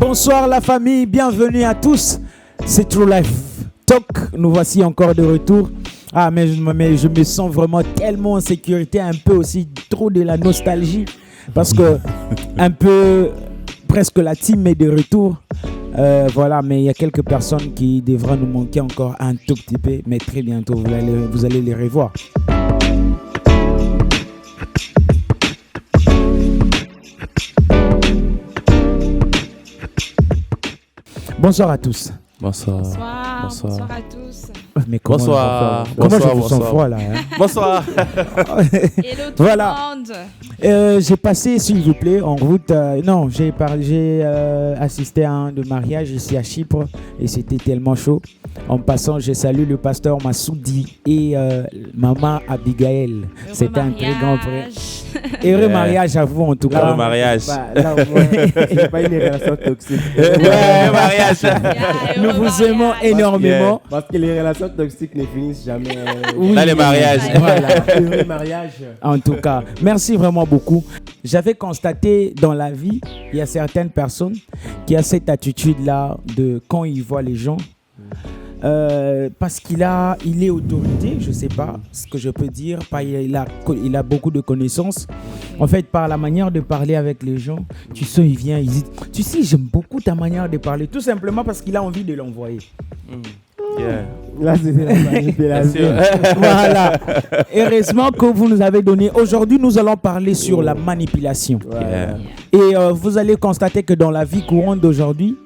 Bonsoir la famille, bienvenue à tous. C'est True Life Talk. Nous voici encore de retour. Ah, mais je me sens vraiment tellement en sécurité, un peu aussi trop de la nostalgie. Parce que un peu, presque la team est de retour. Voilà, mais il y a quelques personnes qui devraient nous manquer encore un tout petit peu. Mais très bientôt, vous allez les revoir. Bonsoir à tous. Bonsoir. Bonsoir à tous. Mais Bonsoir. Comment je vous sens froid là hein? Bonsoir. Hello tout Voilà. le monde. J'ai passé, s'il vous plaît, en route. Non, j'ai assisté à un de mariage ici à Chypre et c'était tellement chaud. En passant, je salue le pasteur Massoudi et maman Abigail. C'était un très grand frère. Heureux mariage à vous en tout cas. Le mariage. Là, au moins, il n'y a pas une relation toxique. Ouais, mariage. Nous vous aimons énormément. Parce que les relations toxiques ne finissent jamais. Oui. Dans les mariages. Voilà. Heureux mariage. En tout cas, merci vraiment beaucoup. J'avais constaté dans la vie, il y a certaines personnes qui ont cette attitude-là de quand ils voient les gens, parce qu'il est autorité, je ne sais pas ce que je peux dire, il a beaucoup de connaissances. En fait, par la manière de parler avec les gens, tu sais, il vient, il dit, tu sais, j'aime beaucoup ta manière de parler, tout simplement parce qu'il a envie de l'envoyer. Yeah. Là, c'est la manipulation. Voilà. Heureusement que vous nous avez donné. Aujourd'hui, nous allons parler sur la manipulation. Yeah. Et vous allez constater que dans la vie courante d'aujourd'hui,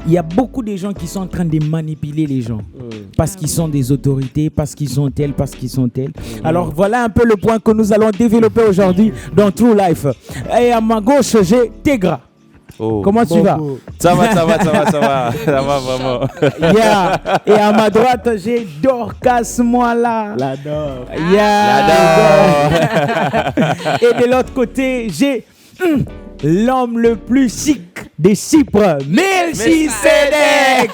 il y a beaucoup de gens qui sont en train de manipuler les gens. Parce qu'ils sont des autorités, parce qu'ils sont tels, parce qu'ils sont tels. Alors voilà un peu le point que nous allons développer aujourd'hui dans True Life. Et à ma gauche, j'ai Tegra. Oh. Comment tu vas? Ça va. Ça va vraiment. Yeah. Et à ma droite, j'ai Dorcas Moala. L'adore. Yeah. Et de l'autre côté, j'ai l'homme le plus chic de Chypre, Melchisedec,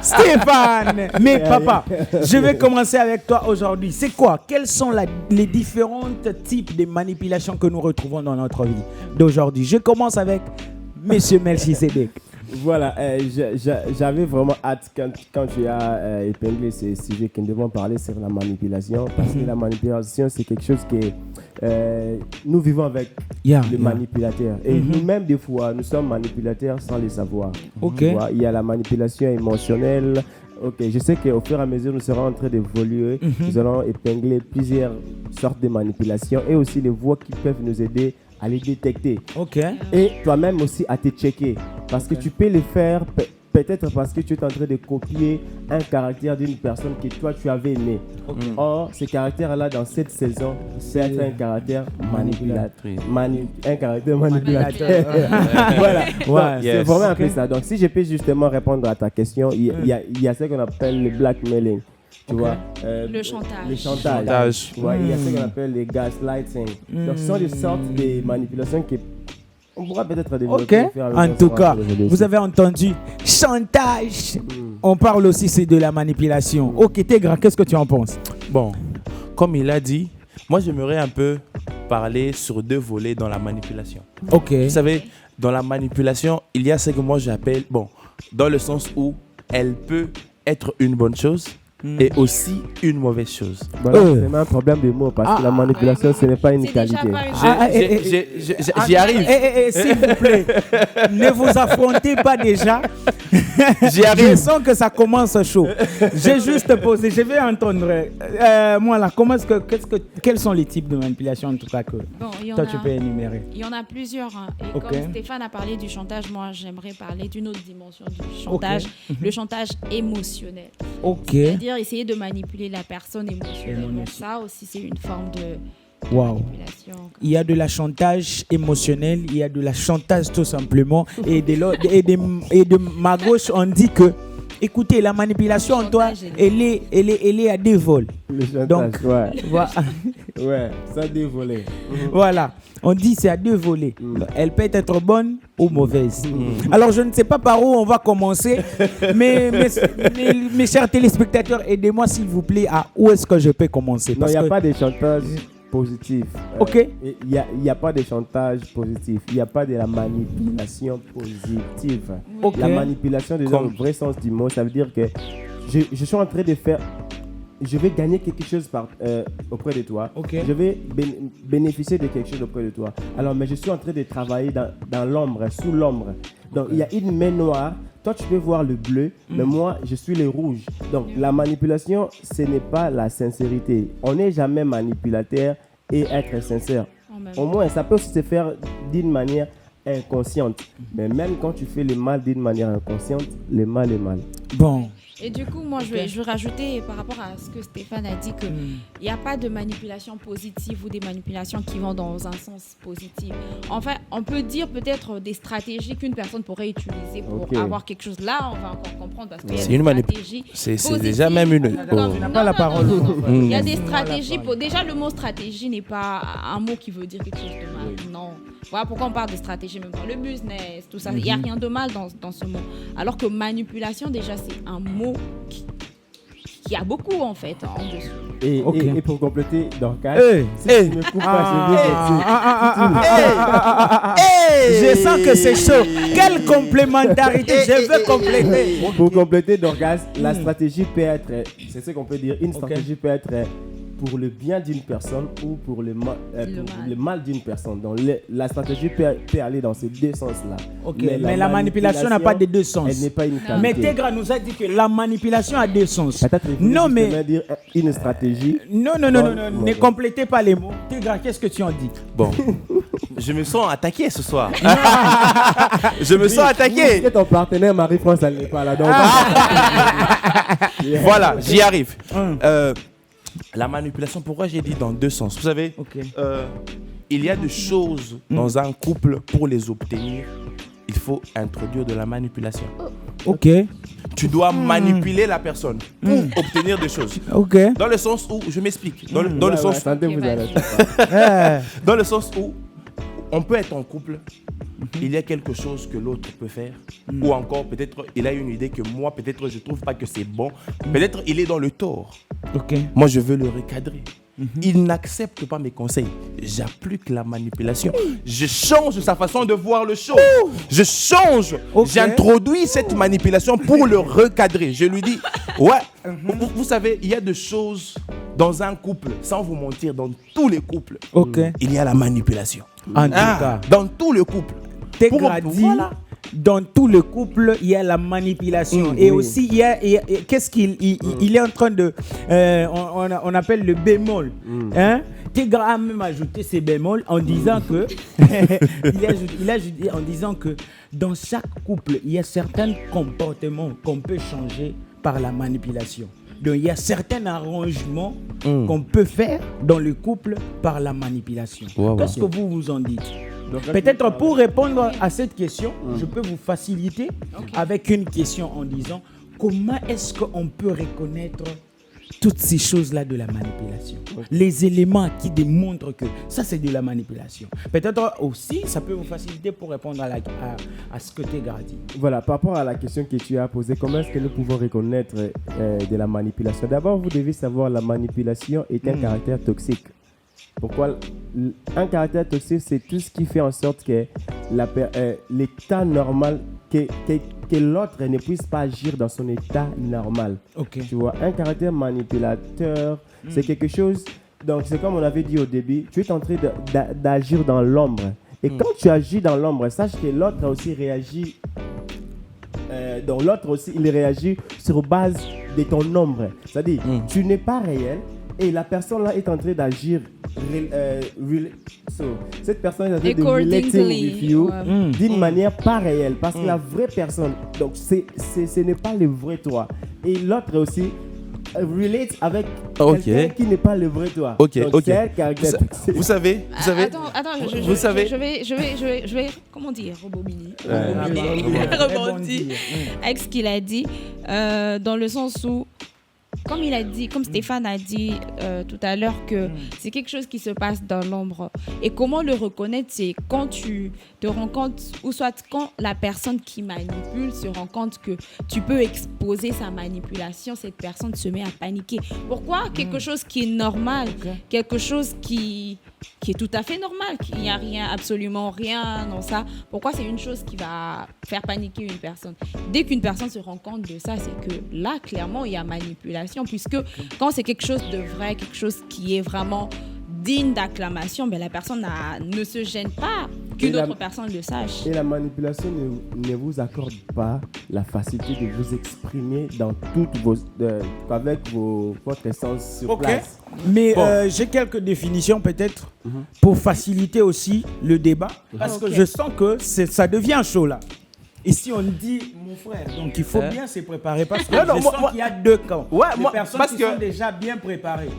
Stéphane. Mais papa, je vais commencer avec toi aujourd'hui. C'est quoi? Quels sont les différents types de manipulations que nous retrouvons dans notre vie d'aujourd'hui? Je commence avec Monsieur Melchisedec. Voilà, j'avais vraiment hâte quand tu as épinglé ce sujet que nous devons parler sur la manipulation. Parce que la manipulation, c'est quelque chose que nous vivons avec les manipulateurs. Et nous-mêmes, des fois, nous sommes manipulateurs sans le savoir. Okay. Il y a la manipulation émotionnelle. Ok, je sais qu'au fur et à mesure, nous serons en train d'évoluer. Nous allons épingler plusieurs sortes de manipulations et aussi les voies qui peuvent nous aider à les détecter. Ok. Et toi-même aussi à te checker. Parce que tu peux le faire peut-être parce que tu es en train de copier un caractère d'une personne que toi tu avais aimé. Or, ce caractère-là, dans cette saison, c'est être un caractère manipulateur. Un caractère manipulateur. Voilà. Ouais. C'est vraiment un peu ça. Donc, si je peux justement répondre à ta question, il y a ce qu'on appelle le blackmailing. Tu vois, le chantage. Le chantage. Tu vois, il y a ce qu'on appelle les gaslighting. Donc, ce sont des sortes de manipulations qui on pourra peut-être développer. Ok. En tout cas, vous avez entendu chantage. On parle aussi c'est de la manipulation. Ok, Tegra, qu'est-ce que tu en penses? Bon, comme il a dit, moi j'aimerais un peu parler sur deux volets dans la manipulation. Ok. Vous savez, dans la manipulation, il y a ce que moi j'appelle, bon, dans le sens où elle peut être une bonne chose et aussi une mauvaise chose. Voilà, c'est même un problème de mots parce que la manipulation, ce n'est pas une qualité. J'y arrive. S'il vous plaît, ne vous affrontez pas déjà. J'y arrive. Je sens que ça commence chaud. J'ai juste posé, je vais entendre. Moi là, quels sont les types de manipulation en tout cas que toi tu peux énumérer? Il y en a plusieurs. Et comme Stéphane a parlé du chantage, moi j'aimerais parler d'une autre dimension du chantage, le chantage émotionnel. Ok. C'est-à-dire essayer de manipuler la personne émotionnellement. Ça aussi, c'est une forme de manipulation. Il y a de la chantage émotionnel, il y a de la chantage tout simplement. Et de ma gauche, on dit que, écoutez, la manipulation en toi, elle est à deux vols. Le chantage, donc, ouais, ça deux volets. Voilà. On dit c'est à deux volets. Elle peut être bonne ou mauvaise. Alors je ne sais pas par où on va commencer, mais mes chers téléspectateurs, aidez-moi s'il vous plaît à où est-ce que je peux commencer. Non, il n'y a pas de chantage positif. Ok. Il n'y a pas de chantage positif. Il n'y a pas de la manipulation positive. Ok. La manipulation, dans le vrai sens du mot, ça veut dire que je suis en train de faire... Je vais gagner quelque chose auprès de toi. Ok. Je vais bénéficier de quelque chose auprès de toi. Alors, mais je suis en train de travailler dans l'ombre, sous l'ombre. Donc, il y a une main noire. Toi, tu peux voir le bleu, mais moi, je suis le rouge. Donc, la manipulation, ce n'est pas la sincérité. On n'est jamais manipulateur et être sincère. Au moins, ça peut aussi se faire d'une manière inconsciente. Mais même quand tu fais le mal d'une manière inconsciente, le mal est mal. Bon. Et du coup, moi, je vais rajouter par rapport à ce que Stéphane a dit qu'il n'y a pas de manipulation positive ou des manipulations qui vont dans un sens positif. Enfin, on peut dire peut-être des stratégies qu'une personne pourrait utiliser pour avoir quelque chose. Là, on va encore comprendre parce qu'il y a des stratégies c'est déjà même une... Tu n'as pas la parole. Il y a des stratégies. Déjà, le mot stratégie n'est pas un mot qui veut dire quelque chose de mal. Non. Voilà pourquoi on parle de stratégie, même dans le business, tout ça. Il n'y a rien de mal dans ce mot. Alors que manipulation, déjà, c'est un mot qui a beaucoup, en fait, en dessous. Et pour compléter, Dorcas, si tu me coupes pas, je sens que c'est chaud. Quelle complémentarité, je veux compléter. Pour compléter, Dorcas, la stratégie peut être, c'est ce qu'on peut dire, une stratégie peut être pour le bien d'une personne ou pour le mal d'une personne. Donc, la stratégie peut aller dans ces deux sens-là. Mais la manipulation n'a pas de deux sens. Elle n'est pas une qualité. Mais Tegra nous a dit que la manipulation a deux sens. Peut-être non, mais dire une stratégie. Non, ne complétez pas les mots. Tegra, qu'est-ce que tu en dis? Bon, je me sens attaqué ce soir. Je me sens attaqué. Ton partenaire Marie-France, elle n'est pas là. Donc voilà, j'y arrive. La manipulation, pourquoi j'ai dit dans deux sens? Vous savez, il y a des choses dans un couple, pour les obtenir, il faut introduire de la manipulation. Ok. Tu dois manipuler la personne pour obtenir des choses. Ok. Dans le sens où, je m'explique, dans le sens où on peut être en couple, il y a quelque chose que l'autre peut faire, ou encore peut-être il a une idée que moi peut-être je trouve pas que c'est bon, peut-être il est dans le tort. Moi je veux le recadrer. Il n'accepte pas mes conseils. J'applique la manipulation. Je change sa façon de voir le show. Je change. J'introduis cette manipulation pour le recadrer. Je lui dis, vous savez, il y a des choses dans un couple, sans vous mentir, dans tous les couples, il y a la manipulation. En tout cas, dans tout le couple. Dans tout le couple, il y a la manipulation. Et aussi, il y a qu'est-ce qu'il est en train de... on appelle le bémol. Tegra a même ajouté ces bémols en disant que... il a ajouté en disant que dans chaque couple, il y a certains comportements qu'on peut changer par la manipulation. Donc, il y a certains arrangements qu'on peut faire dans le couple par la manipulation. Qu'est-ce que vous en dites? Peut-être pour répondre à cette question, je peux vous faciliter avec une question en disant comment est-ce qu'on peut reconnaître toutes ces choses-là de la manipulation, les éléments qui démontrent que ça c'est de la manipulation. Peut-être aussi ça peut vous faciliter pour répondre à ce que Tegra dit. Voilà, par rapport à la question que tu as posée, comment est-ce que nous pouvons reconnaître de la manipulation? D'abord, vous devez savoir la manipulation est un caractère toxique. Pourquoi? Un caractère toxique, c'est tout ce qui fait en sorte que l'état normal, que l'autre ne puisse pas agir dans son état normal. Tu vois, un caractère manipulateur, c'est quelque chose... Donc, c'est comme on avait dit au début, tu es en train d'agir dans l'ombre. Et quand tu agis dans l'ombre, sache que l'autre aussi réagit... donc, l'autre aussi, il réagit sur base de ton ombre. C'est-à-dire, tu n'es pas réel. Et la personne là est en train d'agir, cette personne est en train de relating with you d'une manière pas réelle, parce que la vraie personne, donc ce n'est pas le vrai toi. Et l'autre aussi relate avec quelqu'un qui n'est pas le vrai toi. Vous savez, attends, je vais, comment dire, rebondir avec ce qu'il a dit, dans le sens où comme il a dit, comme Stéphane a dit tout à l'heure, que c'est quelque chose qui se passe dans l'ombre. Et comment le reconnaître, c'est quand tu te rends compte, ou soit quand la personne qui manipule se rend compte que tu peux exposer sa manipulation, cette personne se met à paniquer. Pourquoi? Quelque chose qui est normal, quelque chose qui est tout à fait normal, qu'il n'y a rien, absolument rien dans ça. Pourquoi c'est une chose qui va faire paniquer une personne? Dès qu'une personne se rend compte de ça, c'est que là, clairement, il y a manipulation, puisque quand c'est quelque chose de vrai, quelque chose qui est vraiment digne d'acclamation, ben la personne ne se gêne pas qu'une autre personne le sache. Et la manipulation ne vous accorde pas la facilité de vous exprimer dans toutes vos, avec votre essence sur place. Mais j'ai quelques définitions peut-être pour faciliter aussi le débat, parce que je sens que ça devient chaud là. Ici, on dit mon frère, donc il faut bien se préparer parce que je sens qu'il y a deux camps. Les personnes qui sont déjà bien préparées.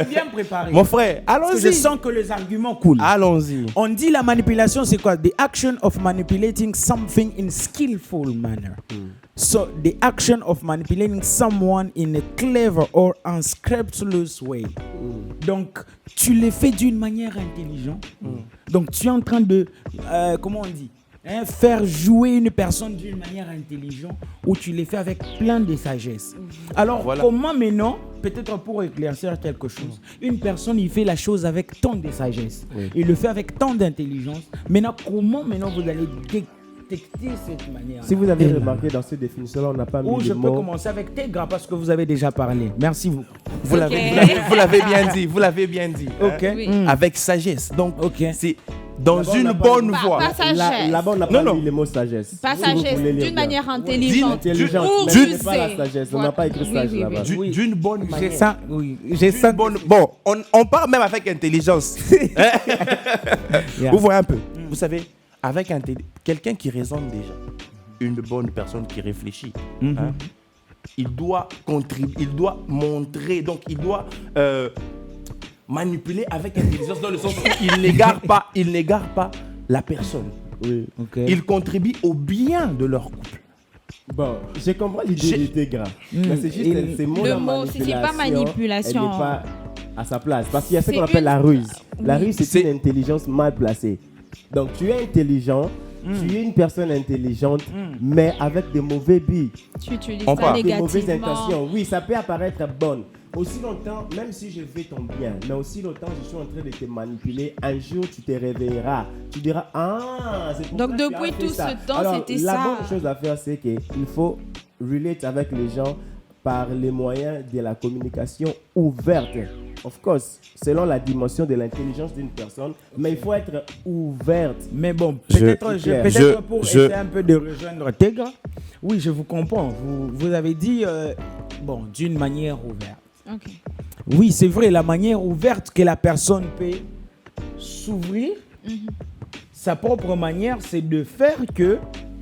Bien préparées. Mon frère, allons-y. Parce que je sens que les arguments coulent. Allons-y. On dit la manipulation, c'est quoi? The action of manipulating something in skillful manner. So, the action of manipulating someone in a clever or unscrupulous way. Donc, tu le fais d'une manière intelligente. Donc, tu es en train de, comment on dit? Faire jouer une personne d'une manière intelligente ou tu les fais avec plein de sagesse. Alors, comment maintenant, peut-être pour éclaircir quelque chose, une personne, il fait la chose avec tant de sagesse, il le fait avec tant d'intelligence. Maintenant, comment maintenant vous allez détecter cette manière? Si vous avez remarqué dans cette définition-là, on n'a pas mis je peux commencer avec Tegra parce que vous avez déjà parlé. Merci vous. Vous l'avez bien dit, vous l'avez bien dit. Avec sagesse. Donc, c'est dans une bonne voie. Là-bas, on n'a pas mis le mot sagesse. Pas sagesse, d'une manière intelligente. Pas la sagesse, on n'a pas écrit sagesse là-bas. D'une bonne manière. J'ai ça, j'ai ça. Bon, on parle même avec intelligence. Vous voyez un peu. Vous savez, avec quelqu'un qui raisonne déjà, une bonne personne qui réfléchit, il doit contribuer, il doit montrer, donc il doit manipuler avec intelligence dans le sens où il n'égare pas la personne. Il contribue au bien de leur couple. Bon, je comprends l'idée d'intégrer. Mais c'est juste ces mots, le mot, c'est pas manipulation. Elle n'est pas à sa place. Parce qu'il y a ce qu'on appelle la ruse. La ruse, c'est une intelligence mal placée. Donc, tu es intelligent, tu es une personne intelligente, mais avec des mauvais buts. Tu utilises ça négativement. Des mauvaises intentions. Oui, ça peut apparaître bonne. Aussi longtemps, même si je fais ton bien, mais aussi longtemps je suis en train de te manipuler, un jour tu te réveilleras. Tu diras, c'est pour donc ça que depuis tu as fait tout ça. ce temps, alors, c'était ça. La bonne chose à faire, c'est qu'il faut relate avec les gens par les moyens de la communication ouverte. Of course, selon la dimension de l'intelligence d'une personne, mais il faut être ouverte. Mais bon, peut-être pour essayer un peu de rejoindre Tegra, oui, je vous comprends. Vous avez dit, d'une manière ouverte. Oui, c'est vrai, la manière ouverte que la personne peut s'ouvrir, sa propre manière, c'est de faire que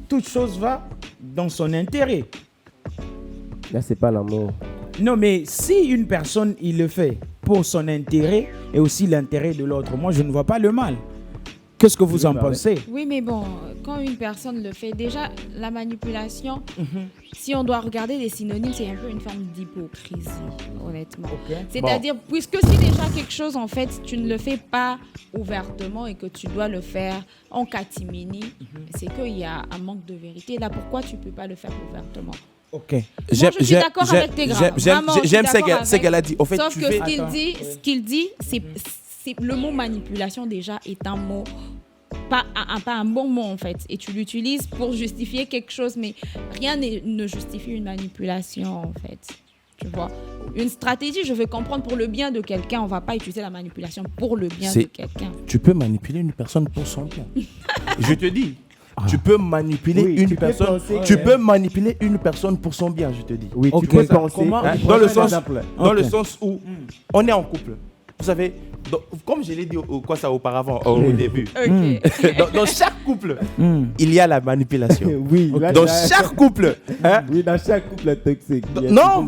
toute chose va dans son intérêt. Là, c'est pas l'amour. Non, mais si une personne, il le fait pour son intérêt et aussi l'intérêt de l'autre, moi, je ne vois pas le mal. Qu'est-ce que vous en pensez? Oui, mais bon, quand une personne le fait, déjà, la manipulation, si on doit regarder les synonymes, c'est un peu une forme d'hypocrisie, honnêtement. C'est-à-dire, puisque si déjà quelque chose, en fait, tu ne le fais pas ouvertement et que tu dois le faire en catimini, c'est qu'il y a un manque de vérité. Là, pourquoi tu ne peux pas le faire ouvertement? Je suis d'accord avec tes gars. J'aime ce qu'elle a dit. Au fait, sauf que ce qu'il dit, c'est le mot manipulation déjà est un mot, pas un bon mot en fait. Et tu l'utilises pour justifier quelque chose, mais rien ne justifie une manipulation en fait. Tu vois, une stratégie, je veux comprendre pour le bien de quelqu'un, on ne va pas utiliser la manipulation pour le bien de quelqu'un. Tu peux manipuler une personne pour son bien. Je te dis. Tu peux manipuler une personne. Tu peux manipuler une personne pour son bien, je te dis. Oui, tu peux penser. Dans le sens où on est en couple. Vous savez, comme je l'ai dit auparavant, au début, dans chaque couple, il y a la manipulation. Oui, dans chaque couple. Hein? Oui, dans chaque couple toxique. Non,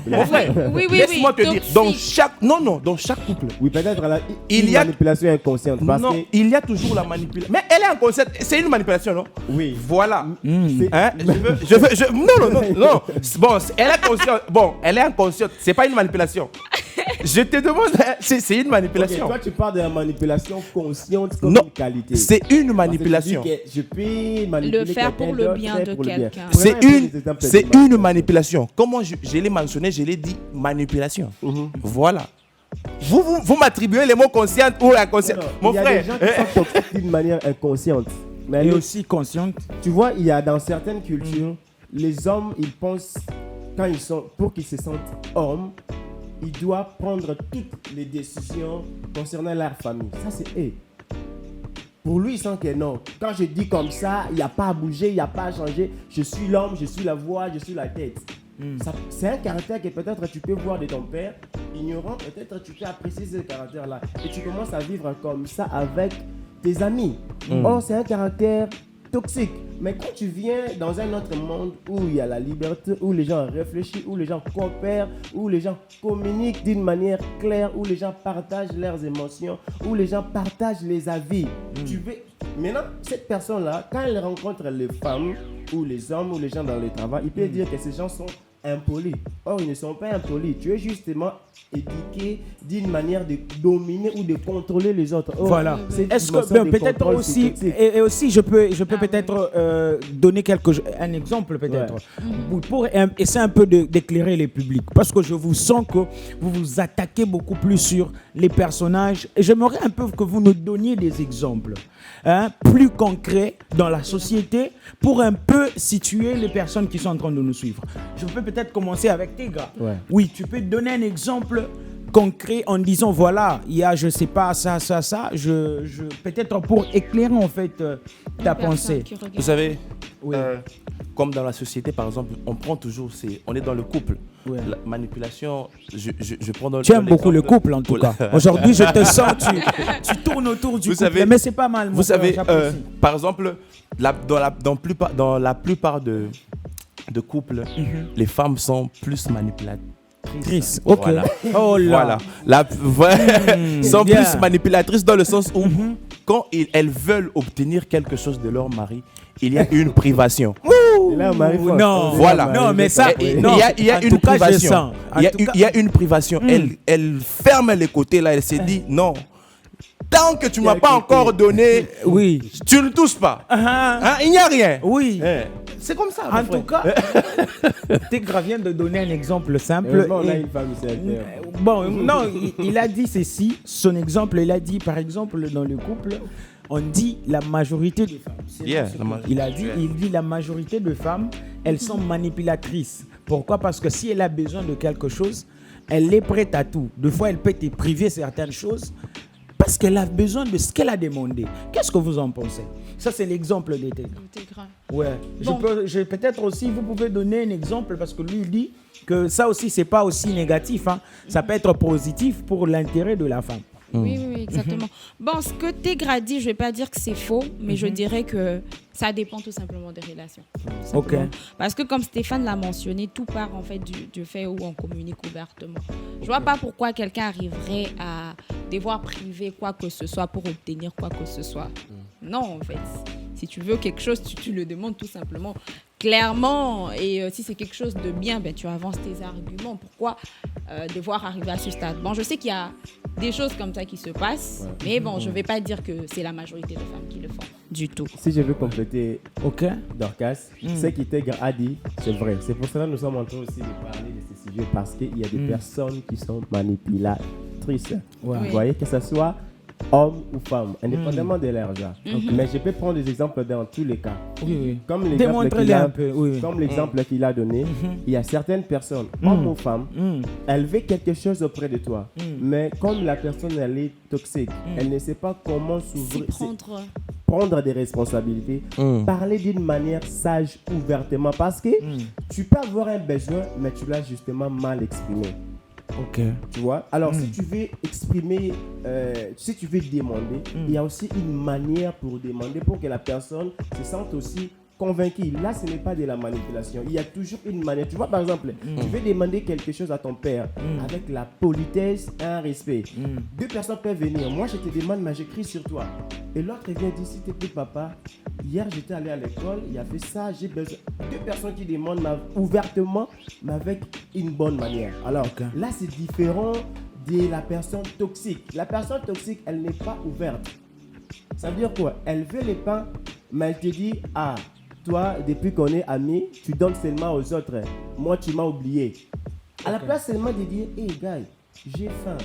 mon frère. Oui, laisse-moi te dire, dans chaque couple. Oui, peut-être il y a une manipulation inconsciente. Non, il y a toujours la manipulation. Mais elle est inconsciente. C'est une manipulation, non? Oui. Voilà. Hein? Non. Bon, elle est consciente. Bon, elle est inconsciente. C'est pas une manipulation. Je te demande, c'est une manipulation. Okay, toi, tu parles de la manipulation consciente comme une qualité. C'est une manipulation. Je peux manipuler le faire pour le bien de quelqu'un. C'est une manipulation. Comment je l'ai mentionné, je l'ai dit manipulation. Voilà. Vous m'attribuez les mots consciente ou inconsciente. Mon frère. Il y a des gens qui sont toxiques d'une manière inconsciente. Mais aussi consciente. Tu vois, il y a dans certaines cultures, les hommes, ils pensent, pour qu'ils se sentent hommes, ils doivent prendre toutes les décisions concernant leur famille. Ça, c'est eux. Pour lui, il sent que non. Quand je dis comme ça, il n'y a pas à bouger, il n'y a pas à changer. Je suis l'homme, je suis la voix, je suis la tête. C'est un caractère que peut-être tu peux voir de ton père. Ignorant, peut-être tu peux apprécier ce caractère-là. Et tu commences à vivre comme ça avec tes amis. Or, c'est un caractère toxique. Mais quand tu viens dans un autre monde où il y a la liberté, où les gens réfléchissent, où les gens coopèrent, où les gens communiquent d'une manière claire, où les gens partagent leurs émotions, où les gens partagent les avis. Maintenant, cette personne-là, quand elle rencontre les femmes ou les hommes ou les gens dans le travail, il peut dire que ces gens sont impolis. Or, ils ne sont pas impolis. Tu es justement éduqué d'une manière de dominer ou de contrôler les autres. Or, voilà. Est-ce que peut-être aussi et aussi je peux peut-être donner un exemple peut-être pour essayer un peu d'éclairer les publics, parce que je vous sens que vous vous attaquez beaucoup plus sur les personnages et j'aimerais un peu que vous nous donniez des exemples plus concrets dans la société pour un peu situer les personnes qui sont en train de nous suivre. Je peux peut-être commencer avec Tegra. Ouais. Oui, tu peux donner un exemple concret en disant voilà, il y a je sais pas ça, peut-être pour éclairer en fait ta pensée. Vous savez, comme dans la société par exemple, on prend toujours on est dans le couple. Ouais. La manipulation, je prends dans tu aimes beaucoup le couple en tout cas. Aujourd'hui, je te sens, tu tournes autour du couple, mais c'est pas mal. Vous savez, par exemple, dans la plupart de couples, les femmes sont plus manipulatrices. Ok. Voilà. Oh là. Sont plus manipulatrices dans le sens où quand elles veulent obtenir quelque chose de leur mari, il y a une privation. Non, voilà. Non, mais ça, il y a une privation. Il y a une privation. Elle ferme les côtés là. Elle se dit non. Tant que tu m'as pas encore donné, tu ne touches pas. Il n'y a rien. Oui. C'est comme ça. En tout cas, Tegra vient de donner un exemple simple. Bon, non, il a dit ceci. Son exemple, il a dit par exemple dans le couple, on dit la majorité des femmes. Il dit la majorité de femmes, elles sont manipulatrices. Pourquoi? Parce que si elle a besoin de quelque chose, elle est prête à tout. Des fois, elle peut te priver certaines choses parce qu'elle a besoin de ce qu'elle a demandé. Qu'est-ce que vous en pensez? Ça, c'est l'exemple de Tegra. Ouais. Bon. Peut-être aussi, vous pouvez donner un exemple parce que lui, il dit que ça aussi, c'est pas aussi négatif. Ça peut être positif pour l'intérêt de la femme. Oui, exactement. Bon, ce que Tegra dit, je ne vais pas dire que c'est faux, mais je dirais que ça dépend tout simplement des relations. Ok. Parce que comme Stéphane l'a mentionné, tout part en fait du fait où on communique ouvertement. Je ne vois pas pourquoi quelqu'un arriverait à devoir priver quoi que ce soit pour obtenir quoi que ce soit. Non, en fait. Si tu veux quelque chose, tu le demandes tout simplement clairement. Et si c'est quelque chose de bien, tu avances tes arguments. Pourquoi devoir arriver à ce stade? Bon, je sais qu'il y a des choses comme ça qui se passent, mais bon, je ne vais pas dire que c'est la majorité des femmes qui le font du tout. Si je veux compléter Dorcas, ce qui a dit, c'est vrai. C'est pour cela que nous sommes en train aussi de parler de ces sujets, parce qu'il y a des personnes qui sont manipulatrices. Vous voyez, que ce soit homme ou femme, indépendamment de leur genre. Mais je peux prendre des exemples dans tous les cas. Comme l'exemple qu'il a donné, il y a certaines personnes, hommes ou femmes, elles veulent quelque chose auprès de toi. Mais comme la personne, elle est toxique, elle ne sait pas comment s'ouvrir, prendre des responsabilités, parler d'une manière sage, ouvertement. Parce que tu peux avoir un besoin, mais tu l'as justement mal exprimé. Ok. Tu vois? Alors, si tu veux exprimer, si tu veux demander, il y a aussi une manière pour demander pour que la personne se sente aussi convaincue. Là, ce n'est pas de la manipulation. Il y a toujours une manière. Tu vois, par exemple, tu veux demander quelque chose à ton père avec la politesse et un respect. Deux personnes peuvent venir. Moi, je te demande, mais j'écris sur toi. Et l'autre vient dire, s'il te plaît, papa, hier, j'étais allé à l'école, il y avait ça, j'ai besoin. Deux personnes qui demandent ouvertement, mais avec une bonne manière. Alors, là, c'est différent de la personne toxique. La personne toxique, elle n'est pas ouverte. Ça veut dire quoi? Elle veut les pains, mais elle te dit, ah, toi, depuis qu'on est amis, tu donnes seulement aux autres. Moi, tu m'as oublié. À la place seulement de dire, hey, gars, j'ai faim.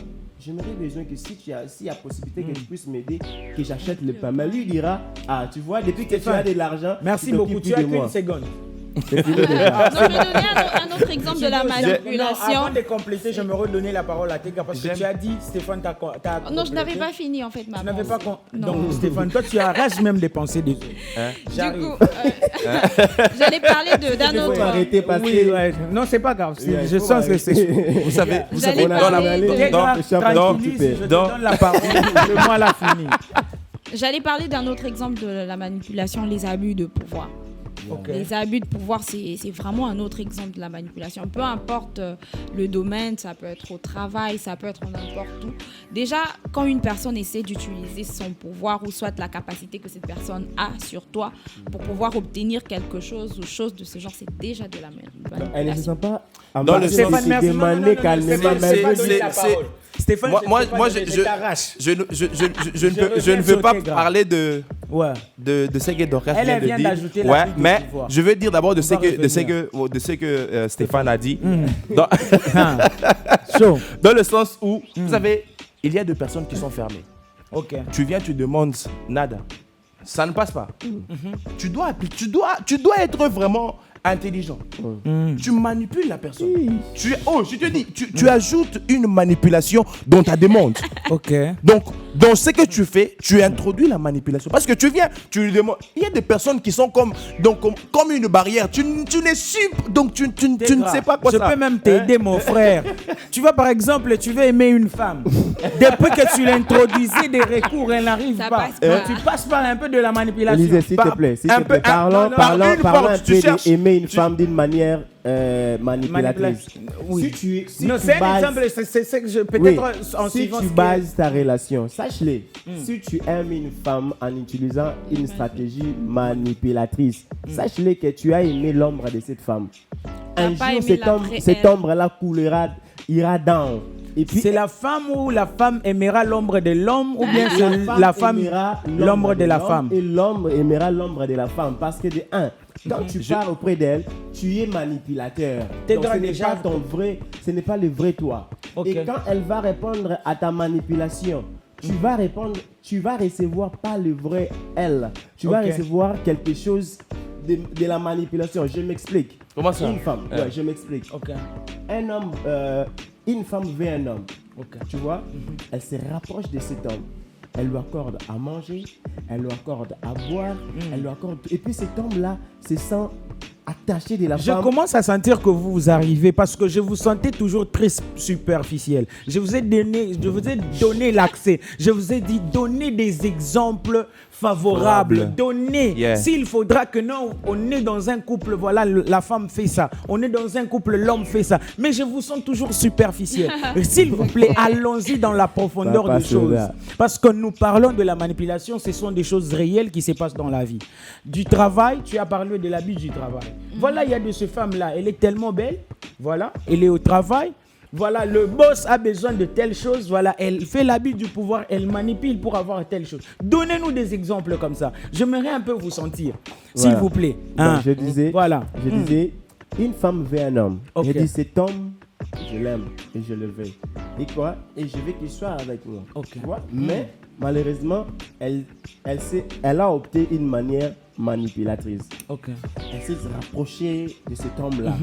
J'aimerais besoin que s'il y a possibilité que tu puisses m'aider, que j'achète le pain. Mais lui, il dira, ah, tu vois, depuis que tu as de l'argent, merci beaucoup, tu as qu'une seconde. Donc, je vais donner un autre exemple de la manipulation. Avant de compléter, je me redonner la parole à Tega parce que tu as dit, Stéphane, tu as non, je n'avais pas fini en fait ma pensée. Donc, Stéphane, toi, tu arraches même des pensées des autres. Du coup, j'allais parler d'un autre. Il faut arrêter parce que... Non, c'est pas grave. Je sens que c'est... Vous savez, dans la parole, moi la fini. J'allais parler d'un autre exemple de la manipulation, les abus de pouvoir. Okay. Les abus de pouvoir, c'est vraiment un autre exemple de la manipulation. Peu importe le domaine, ça peut être au travail, ça peut être n'importe où. Déjà, quand une personne essaie d'utiliser son pouvoir ou soit la capacité que cette personne a sur toi pour pouvoir obtenir quelque chose ou chose de ce genre, c'est déjà de la manipulation. Elle ne se sent pas dans le sens de demander calmement. Stéphane, moi, je ne veux pas parler de ce que Dorcas vient de dire. Ouais, mais je veux dire d'abord de ce que Stéphane a dit. Dans le sens où, vous savez, il y a deux personnes qui sont fermées. Okay. Tu viens, tu demandes nada. Ça ne passe pas. Tu dois être vraiment intelligent. Tu manipules la personne. Je te dis, tu ajoutes une manipulation dans ta demande. Ok. Donc, dans ce que tu fais, tu introduis la manipulation. Parce que tu viens, tu lui demandes. Il y a des personnes qui sont comme une barrière. Tu ne sais pas quoi ça. Je peux même t'aider, mon frère. Tu vois, par exemple, tu veux aimer une femme. Depuis que tu l'introduisais des recours, elle n'arrive pas. Tu passes par un peu de la manipulation. Élysée, s'il te plaît. Parlons un peu d'aimer une femme d'une manière manipulatrice. Oui. Si c'est un exemple, c'est que je peut-être en si tu bases ta relation, sache-le, si tu aimes une femme en utilisant une stratégie manipulatrice, sache-le que tu as aimé l'ombre de cette femme. Un jour, cette ombre-là coulera, ira down. Et puis, c'est la femme ou la femme aimera l'ombre de l'homme ou bien c'est la femme aimera l'ombre de la femme. Et l'homme aimera l'ombre de la femme parce que de un, quand tu pars auprès d'elle, tu es manipulateur. Donc ce n'est pas le vrai toi. Okay. Et quand elle va répondre à ta manipulation, tu vas recevoir pas le vrai elle. Tu vas recevoir quelque chose de la manipulation. Je m'explique. Comment ça? Une femme, je m'explique. Un homme, une femme veut un homme. Tu vois, elle se rapproche de cet homme. Elle lui accorde à manger, elle lui accorde à boire, elle lui accorde... Et puis cet homme-là se sent attaché de la femme. Je commence à sentir que vous arrivez parce que je vous sentais toujours très superficiel. Je vous ai donné l'accès. Je vous ai dit, donnez des exemples favorables. Donnez. S'il faudra que non, on est dans un couple, voilà, la femme fait ça. On est dans un couple, l'homme fait ça. Mais je vous sens toujours superficiel. S'il vous plaît, allons-y dans la profondeur des choses. Parce que nous parlons de la manipulation, ce sont des choses réelles qui se passent dans la vie. Du travail, tu as parlé de l'habit du travail. Voilà, il y a de ces femmes-là, elle est tellement belle, voilà, elle est au travail, voilà, le boss a besoin de telle chose, voilà, elle fait l'habit du pouvoir, elle manipule pour avoir telle chose. Donnez-nous des exemples comme ça. J'aimerais un peu vous sentir, s'il vous plaît. Je disais, une femme veut un homme. Je dis, cet homme, je l'aime et je le veux. Et quoi? Et je veux qu'il soit avec moi. Tu vois? Mais malheureusement, elle a opté une manière manipulatrice. Elle s'est rapprochée de cet homme-là.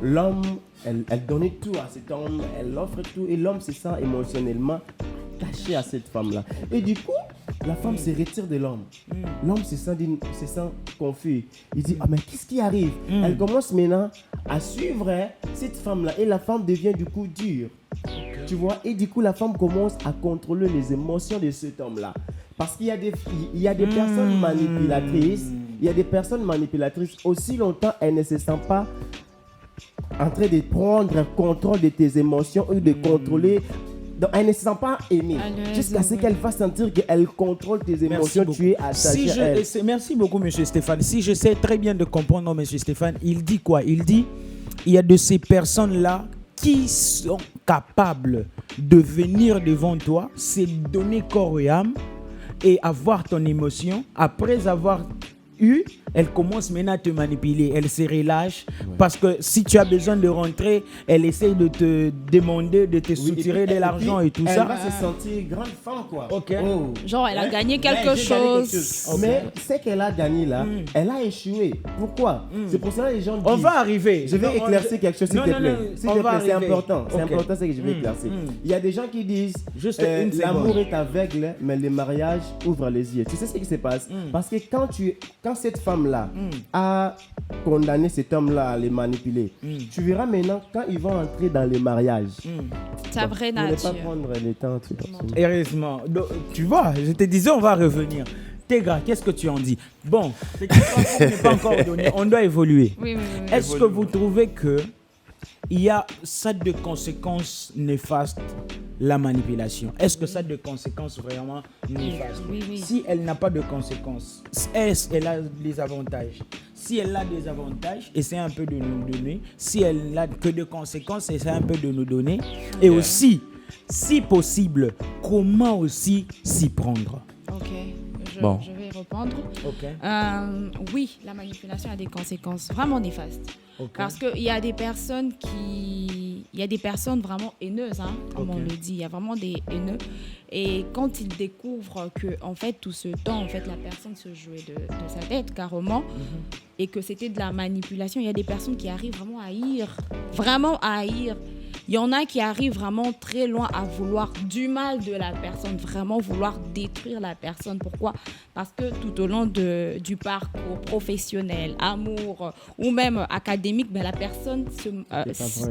L'homme, elle donnait tout à cet homme, elle offre tout et l'homme se sent émotionnellement attaché à cette femme-là. Et du coup, la femme se retire de l'homme. L'homme se sent confus. Il dit, mais qu'est-ce qui arrive? Elle commence maintenant à suivre cette femme-là et la femme devient du coup dure. Tu vois, et du coup, la femme commence à contrôler les émotions de cet homme-là. Parce qu'il y a des personnes manipulatrices. Il y a des personnes manipulatrices. Aussi longtemps, elles ne se sentent pas en train de prendre contrôle de tes émotions ou de contrôler. Donc, elle ne se sent pas aimée. Jusqu'à ce qu'elle fasse sentir qu'elle contrôle tes émotions. Tu es attaché à elle. Merci beaucoup, M. Stéphane. Si je sais très bien de comprendre, M. Stéphane, il dit quoi? Il dit il y a de ces personnes-là qui sont capables de venir devant toi, se donner corps et âme et avoir ton émotion. Après avoir eu, elle commence maintenant à te manipuler. Elle se relâche parce que si tu as besoin de rentrer, elle essaye de te demander, de te soutirer de l'argent et tout ça. Elle va se sentir grande femme, quoi. Ok. Oh. Genre, elle a gagné quelque chose. Okay. Mais ce qu'elle a gagné là, elle a échoué. Pourquoi? C'est pour ça que les gens disent. On va arriver. Je vais éclaircir quelque chose, s'il te plaît. S'il te plaît, c'est important. C'est Okay. important, c'est que je vais éclaircir. Il y a des gens qui disent l'amour est aveugle, mais le mariage ouvre les yeux. Tu sais ce qui se passe? Parce que quand cette femme-là a condamné cet homme-là à les manipuler, tu verras maintenant quand ils vont entrer dans le mariage. Ta vraie nature. Ne pas prendre le temps. Heureusement. Donc, tu vois, je te disais, on va revenir. Tégra, qu'est-ce que tu en dis? Bon, c'est n'est pas encore donné. On doit évoluer. Oui. Est-ce que vous trouvez que il y a ça de conséquences néfastes, la manipulation? Est-ce que ça a de conséquences vraiment néfastes? Oui. Si elle n'a pas de conséquences, est-ce qu'elle a des avantages? Si elle a des avantages, essaie un peu de nous donner. Si elle n'a que de conséquences, essaie un peu de nous donner. Et aussi, si possible, comment aussi s'y prendre? Ok, je vais répondre. Ok. Oui, la manipulation a des conséquences vraiment néfastes. Okay. Parce qu'il y a des personnes vraiment haineuses, hein, comme on le dit. Il y a vraiment des haineux. Et quand ils découvrent que, en fait, tout ce temps, en fait, la personne se jouait de sa tête, carrément, et que c'était de la manipulation, il y a des personnes qui arrivent vraiment à haïr. Il y en a qui arrivent vraiment très loin à vouloir du mal de la personne, vraiment vouloir détruire la personne. Pourquoi? Parce que tout au long du parcours professionnel, amour ou même académique, la personne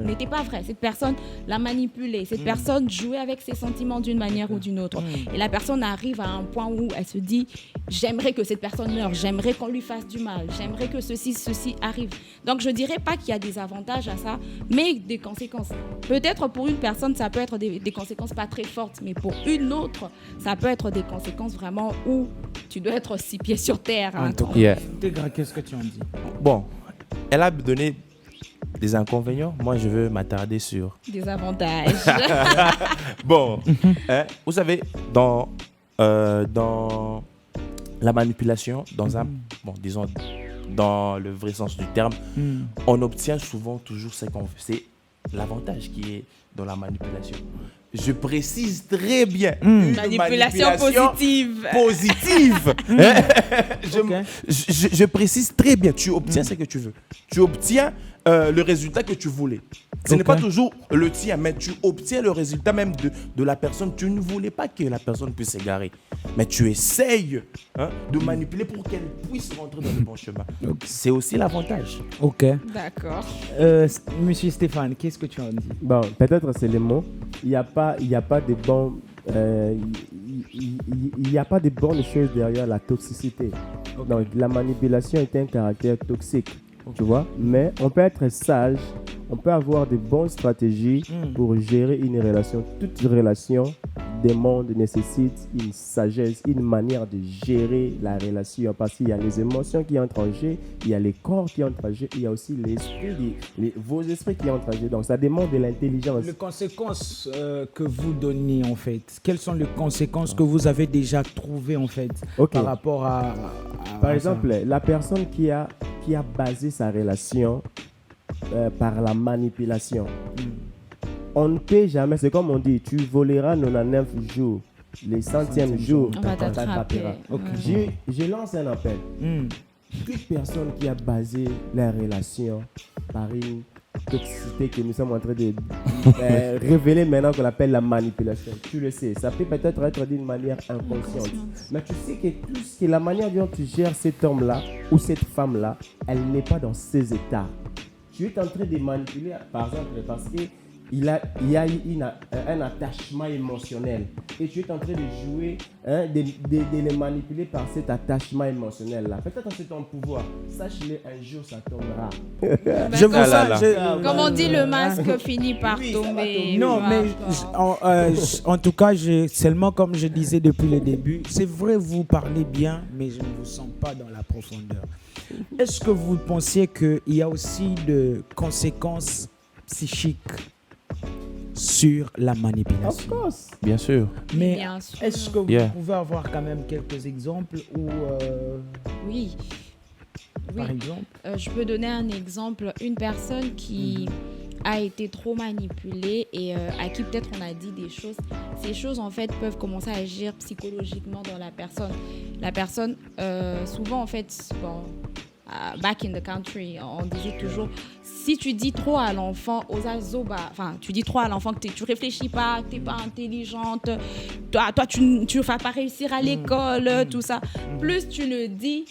n'était pas vraie. Cette personne l'a manipulée. Cette personne jouait avec ses sentiments d'une manière ou d'une autre. Et la personne arrive à un point où elle se dit « J'aimerais que cette personne meure, j'aimerais qu'on lui fasse du mal, j'aimerais que ceci arrive. » Donc, je ne dirais pas qu'il y a des avantages à ça, mais des conséquences. Peut-être pour une personne, ça peut être des conséquences pas très fortes, mais pour une autre, ça peut être des conséquences vraiment où tu dois être 6 pieds sur terre. Hein, Tégra, qu'est-ce que tu en dis? Bon, elle a donné des inconvénients. Moi, je veux m'attarder sur des avantages. Bon, vous savez, dans la manipulation, disons, dans le vrai sens du terme, on obtient souvent toujours ce qu'on veut. C'est l'avantage qui est dans la manipulation. Je précise très bien. Manipulation positive. Je précise très bien. Tu obtiens ce que tu veux. Tu obtiens le résultat que tu voulais. Ce n'est pas toujours le tien, mais tu obtiens le résultat même de la personne. Tu ne voulais pas que la personne puisse s'égarer. Mais tu essayes de manipuler pour qu'elle puisse rentrer dans le bon chemin. C'est aussi l'avantage. Ok. D'accord. Monsieur Stéphane, qu'est-ce que tu en dis? Bon, peut-être c'est le mot. Il n'y a pas de bon... il n'y a pas de bonnes choses derrière la toxicité. Okay. Donc, la manipulation est un caractère toxique. Tu vois, mais on peut être sage, on peut avoir de bonnes stratégies pour gérer une relation. Toute relation nécessite une sagesse, une manière de gérer la relation, parce qu'il y a les émotions qui entrent en jeu, il y a les corps qui entrent en jeu, il y a aussi l'esprit, vos esprits qui entrent en jeu. Donc ça demande de l'intelligence. Les conséquences que vous donnez en fait, quelles sont les conséquences que vous avez déjà trouvées en fait par rapport à par exemple, la personne qui a basé sa relation par la manipulation. On ne peut jamais, c'est comme on dit, tu voleras 99 jours, les 100e jour, on va t'attraper. Je lance un appel. Toute personne qui a basé la relation par une toxicité que nous sommes en train de révéler maintenant, qu'on appelle la manipulation. Tu le sais, ça peut peut-être être d'une manière inconsciente. Mais tu sais que la manière dont tu gères cet homme-là ou cette femme-là, elle n'est pas dans ces états. Tu es en train de manipuler, par exemple, parce que il y a un attachement émotionnel. Et tu es en train de jouer, de les manipuler par cet attachement émotionnel-là. Peut-être que c'est ton pouvoir. Sache-le, un jour, ça tombera. Je vous comme on dit, le masque finit par tomber. Non, mais en tout cas, seulement comme je disais depuis le début, c'est vrai, vous parlez bien, mais je ne vous sens pas dans la profondeur. Est-ce que vous pensiez qu'il y a aussi de conséquences psychiques sur la manipulation? Of course. Bien sûr. Mais Bien sûr. est-ce que vous pouvez avoir quand même quelques exemples où, Oui. par exemple, je peux donner un exemple. Une personne qui a été trop manipulée et à qui peut-être on a dit des choses. Ces choses, en fait, peuvent commencer à agir psychologiquement dans la personne. La personne, souvent, en fait, back in the country, on disait toujours, si tu dis trop à l'enfant, tu dis trop à l'enfant que tu réfléchis pas, que tu n'es pas intelligente, toi tu ne vas pas réussir à l'école, tout ça. Plus tu le dis,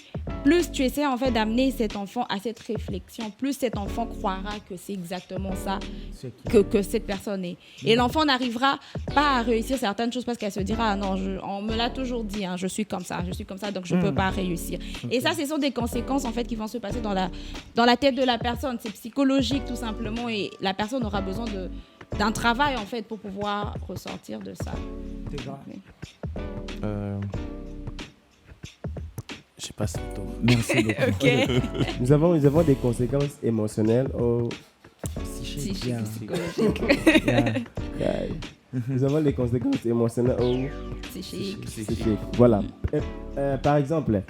plus tu essaies en fait d'amener cet enfant à cette réflexion, plus cet enfant croira que c'est exactement ça que cette personne est. Et l'enfant n'arrivera pas à réussir certaines choses parce qu'elle se dira, ah non, on me l'a toujours dit, hein, je suis comme ça, donc je ne peux pas réussir. Et ça, ce sont des conséquences en fait qui vont se passer dans la tête de la personne. C'est psychologique tout simplement et la personne aura besoin d'un travail en fait pour pouvoir ressortir de ça. c'est grave. Je sais pas si c'est toi. Merci beaucoup. Ok. Nous avons des conséquences émotionnelles Psychique, Yeah. psychologique. Yeah. Nous avons des conséquences émotionnelles Psychique. psychiques. Voilà. Par exemple,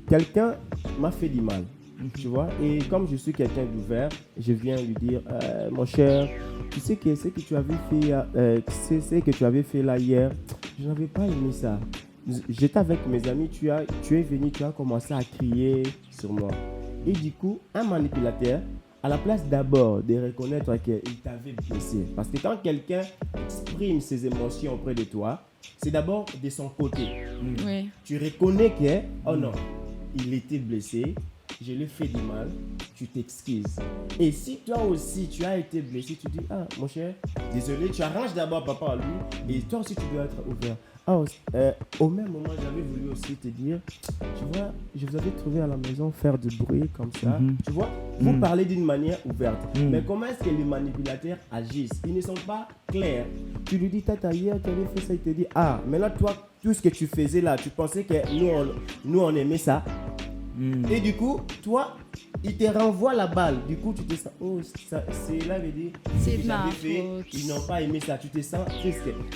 quelqu'un m'a fait du mal. Tu vois, et comme je suis quelqu'un d'ouvert, je viens lui dire, mon cher, tu sais que ce que tu avais fait là hier, je n'avais pas aimé ça. J'étais avec mes amis, tu es venu, tu as commencé à crier sur moi. Et du coup, un manipulateur, à la place d'abord de reconnaître qu'il t'avait blessé, parce que quand quelqu'un exprime ses émotions auprès de toi, c'est d'abord de son côté. Oui. Tu reconnais que, oh non, il était blessé, je lui ai fait du mal, tu t'excuses. Et si toi aussi tu as été blessé, tu dis, ah mon cher, désolé, tu arranges d'abord papa à lui, et toi aussi tu dois être ouvert. Au même moment, j'avais voulu aussi te dire, tu vois, je vous avais trouvé à la maison faire du bruit comme ça. Tu vois, vous parlez d'une manière ouverte. Mais comment est-ce que les manipulateurs agissent? Ils ne sont pas clairs. Tu lui dis, tata, hier, tu avais fait ça, il te dit, ah, maintenant toi, tout ce que tu faisais là, tu pensais que nous on aimait ça. Et du coup, toi, il te renvoie la balle. Du coup, tu te sens, oh, c'est là, veut dire, C'est que de ma j'avais fait, faute. ils n'ont pas aimé ça. Tu te sens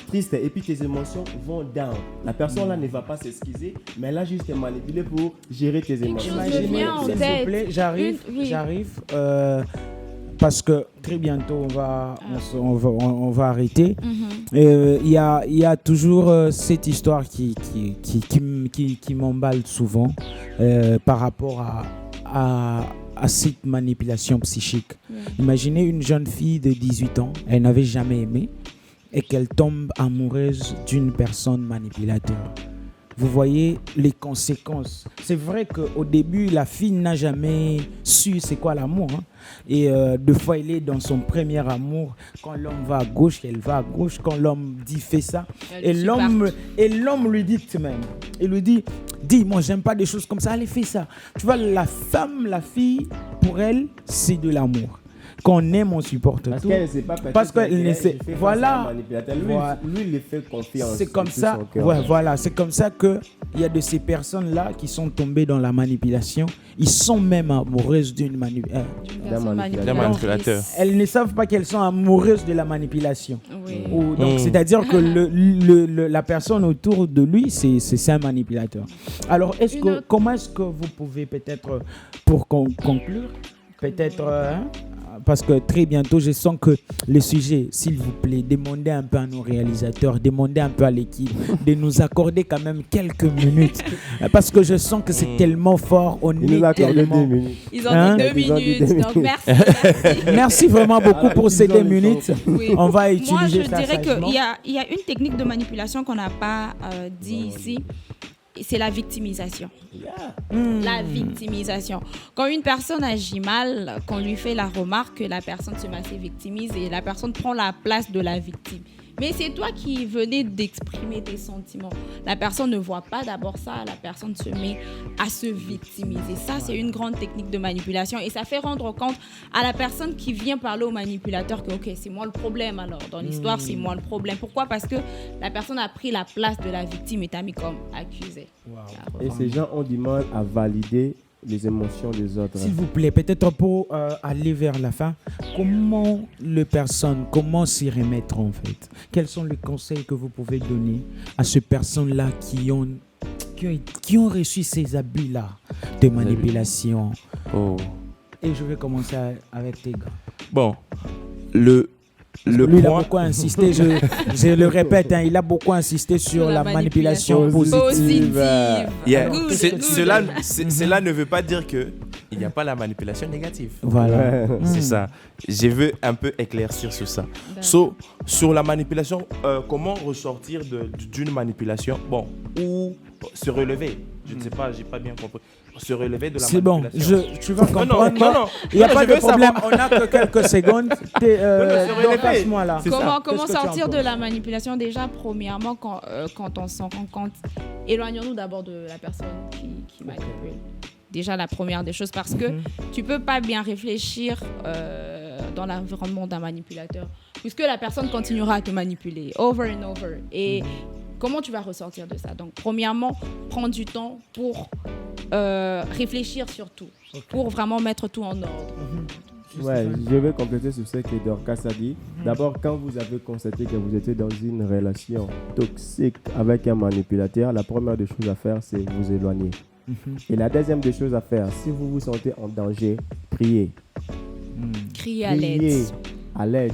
triste. Et puis tes émotions vont down. La personne là ne va pas s'excuser, mais elle a juste te manipuler pour gérer tes émotions. chose me vient en S'il vous tête. plaît, j'arrive. Parce que très bientôt on va arrêter. Il y a toujours cette histoire qui m'emballe souvent par rapport à cette manipulation psychique. Imaginez une jeune fille de 18 ans, elle n'avait jamais aimé et qu'elle tombe amoureuse d'une personne manipulateur. Vous voyez les conséquences. C'est vrai qu'au début, la fille n'a jamais su c'est quoi l'amour. Hein. Et deux fois, elle est dans son premier amour. Quand l'homme va à gauche, elle va à gauche. Quand l'homme dit fais ça, et l'homme lui dit même. Il lui dit, dis, moi j'aime pas des choses comme ça, allez fais ça. Tu vois, la fille, pour elle, c'est de l'amour. Quand on aime, on supporte parce tout. qu'elle ne sait pas parce qu'elle ne sait. Voilà. Lui, il fait confiance. C'est comme ça. Ouais, voilà. C'est comme ça que il y a de ces personnes-là qui sont tombées dans la manipulation. Ils sont même amoureuses d'un manipulateur. Elles ne savent pas qu'elles sont amoureuses de la manipulation. Oui. Donc, c'est-à-dire que la personne autour de lui, c'est un manipulateur. Alors, comment est-ce que vous pouvez peut-être, pour conclure, peut-être, parce que très bientôt, je sens que le sujet, s'il vous plaît, demandez un peu à nos réalisateurs, demandez un peu à l'équipe de nous accorder quand même quelques minutes. Parce que je sens que c'est tellement fort. Ils ont dit 2 minutes. Donc, merci. Merci vraiment beaucoup pour ces 2 minutes. Oui. On va utiliser ça. Moi, je dirais qu'il y a une technique de manipulation qu'on n'a pas dit ici. c'est la victimisation. La victimisation. Quand une personne agit mal, qu'on lui fait la remarque que la personne se victimise et la personne prend la place de la victime. Mais c'est toi qui venais d'exprimer tes sentiments. La personne ne voit pas d'abord ça, la personne se met à se victimiser. Ça, c'est une grande technique de manipulation et ça fait rendre compte à la personne qui vient parler au manipulateur que, ok, c'est moi le problème alors. Dans l'histoire, c'est moi le problème. Pourquoi ? Parce que la personne a pris la place de la victime et t'a mis comme accusé. Et ces gens ont du mal à valider les émotions des autres. S'il vous plaît, peut-être pour aller vers la fin, comment s'y remettre en fait ? Quels sont les conseils que vous pouvez donner à ces personnes-là qui ont reçu ces abus-là de manipulation ? Et je vais commencer avec Tigre. Bon, Lui, il a beaucoup insisté, je le répète, il a beaucoup insisté sur la manipulation positive. Cela ne veut pas dire qu'il n'y a pas la manipulation négative. Voilà. C'est ça. Je veux un peu éclaircir sur ça. Sur la manipulation, comment ressortir d'une manipulation, ou se relever. Je ne sais pas, j'ai pas bien compris. Se relever de la manipulation. C'est bon, tu vas comprendre. Non. Il n'y a pas de problème, on n'a que quelques secondes. Donc, passe-moi là. Comment sortir de la manipulation ? Déjà, premièrement, quand on s'en rend compte, éloignons-nous d'abord de la personne qui manipule. Déjà, la première des choses, parce que tu ne peux pas bien réfléchir dans l'environnement d'un manipulateur, puisque la personne continuera à te manipuler over and over. Et comment tu vas ressortir de ça ? Donc, premièrement, prends du temps pour réfléchir sur tout, pour vraiment mettre tout en ordre. Ouais, je vais compléter sur ce que Dorcas a dit. D'abord, quand vous avez constaté que vous étiez dans une relation toxique avec un manipulateur, la première des choses à faire, c'est vous éloigner. Et la deuxième des choses à faire, si vous vous sentez en danger, criez. Criez à l'aide. À l'aide.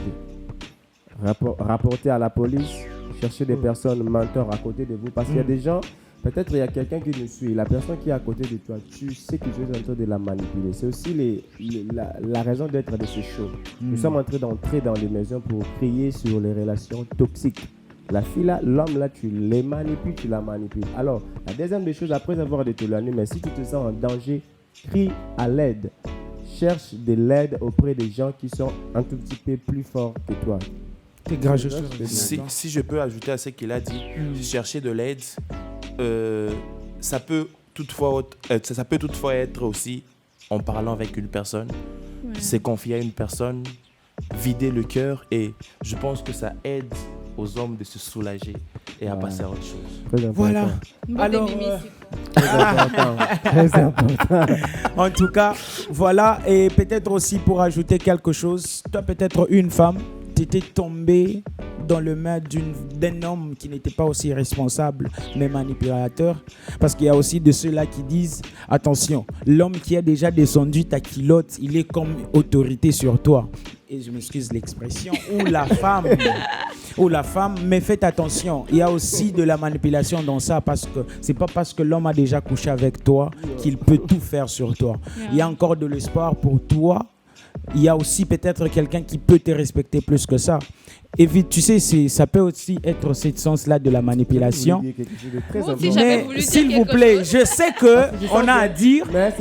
Rapportez à la police. Cherchez des personnes mentors à côté de vous. Parce qu'il y a des gens, peut-être il y a quelqu'un qui nous suit. La personne qui est à côté de toi, tu sais que tu es en train de la manipuler. C'est aussi la raison d'être de ce show. Nous sommes en train d'entrer dans les maisons pour crier sur les relations toxiques. La fille là, l'homme là, tu les manipules, tu la manipules. Alors, la deuxième des choses, après avoir été éloigné, mais si tu te sens en danger, crie à l'aide. Cherche de l'aide auprès des gens qui sont un tout petit peu plus forts que toi. Si je peux ajouter à ce qu'il a dit, chercher de l'aide, ça peut toutefois être aussi en parlant avec une personne, se confier à une personne, vider le cœur, et je pense que ça aide aux hommes de se soulager et à passer à autre chose. Voilà. Alors, très important. En tout cas, voilà. Et peut-être aussi pour ajouter quelque chose, toi peut-être une femme, tu étais tombée dans le main d'un homme qui n'était pas aussi responsable, mais manipulateur. Parce qu'il y a aussi de ceux-là qui disent, attention, l'homme qui a déjà descendu ta culotte, il est comme autorité sur toi. Et je m'excuse l'expression, ou la femme, mais faites attention, il y a aussi de la manipulation dans ça, parce que c'est pas parce que l'homme a déjà couché avec toi qu'il peut tout faire sur toi. Il y a encore de l'espoir pour toi. Il y a aussi peut-être quelqu'un qui peut te respecter plus que ça. Et vite, tu sais, ça peut aussi être ce sens-là de la manipulation. Mais s'il vous plaît, je sais qu'on a à dire. Mais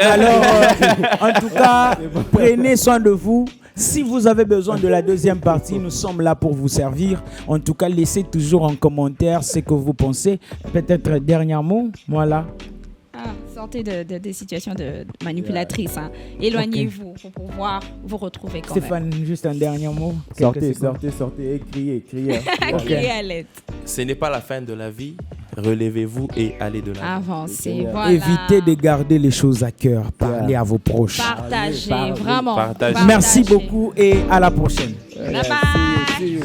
alors, en tout cas, prenez soin de vous. Si vous avez besoin de la deuxième partie, nous sommes là pour vous servir. En tout cas, laissez toujours en commentaire ce que vous pensez. Peut-être dernier mot, voilà. Sortez des situations de manipulatrices. Éloignez-vous pour pouvoir vous retrouver quand Stéphane, juste un dernier mot. Sortez et criez. Criez à l'aide. Ce n'est pas la fin de la vie. Relevez-vous et allez de l'avant. Avancez, voilà. Évitez de garder les choses à cœur. Parlez à vos proches. Partagez, vraiment. Partagez. Merci beaucoup et à la prochaine. Bye bye. See you.